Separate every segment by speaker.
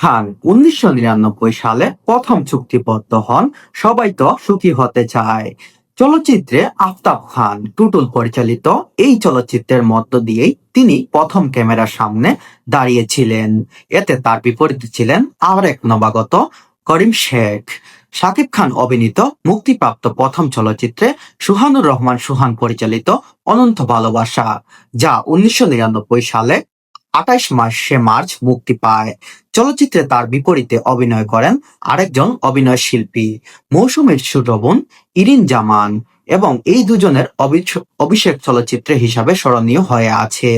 Speaker 1: খান ১৯৯৯ সালে প্রথম চুক্তিবদ্ধ হন। সবাই তো সুখী হতে চায়। চলচ্চিত্রে আফতাব খান টুটুল পরিচালিত এই চলচ্চিত্রের মধ্য দিয়েই তিনি প্রথম ক্যামেরার সামনে দাঁড়িয়েছিলেন। এতে তার বিপরীতে ছিলেন আরেক নবাগত করিম শেখ। শাকিব খান অভিনীত মুক্তিপ্রাপ্ত প্রথম চলচ্চিত্রে সুহানুর রহমান সুহান পরিচালিত অনন্ত ভালোবাসা, যা ১৯৯৯ সালে ২৮ মার্চ মুক্তি পায়। চলচ্চিত্রে তার বিপরীতে অভিনয় করেন আরেকজন অভিনয় শিল্পী মৌসুমীর ছোট বোন ইরিন জামান, এবং এই দুজনের অভিষেক চলচ্চিত্র হিসাবে স্মরণীয় হয়ে আছে।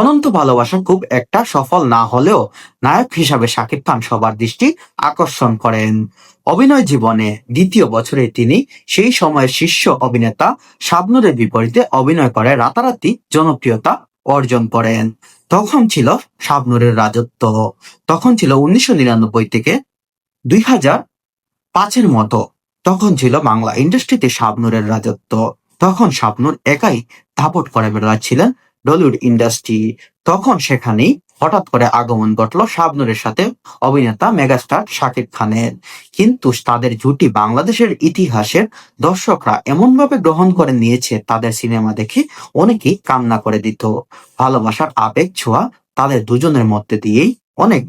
Speaker 1: অনন্ত ভালোবাসা খুব একটা সফল না হলেও নায়ক হিসাবে শাকিব খান সবার দৃষ্টি আকর্ষণ করেন। অভিনয় জীবনে দ্বিতীয় বছরে তিনি সেই সময়ের শীর্ষ অভিনেতা শাবনূরের বিপরীতে অভিনয় করে রাতারাতি জনপ্রিয়তা অর্জন করেন। তখন ছিল শাবনূরের রাজত্ব। তখন ছিল ১৯৯৯ থেকে ২০০৫-এর মতো। তখন ছিল বাংলা ইন্ডাস্ট্রিতে শাবনূরের রাজত্ব। তখন শাবনূর একাই দাপট করে বেড়াচ্ছিলেন টলিউড ইন্ডাস্ট্রি। তখন সেখানেই হঠাৎ করে আগমন ঘটলো শাবনূরের সাথে অভিনেতা মেগাস্টার শাকিব খানের। কিন্তু তাদের জুটি বাংলাদেশের ইতিহাসের দর্শকরা এমনভাবে গ্রহণ করে নিয়েছে, তাদের সিনেমা দেখে অনেকেই কান্না করে দিত। ভালোবাসার আবেগ ছোঁয়া তাদের দুজনের মধ্যে দিয়েই অনেক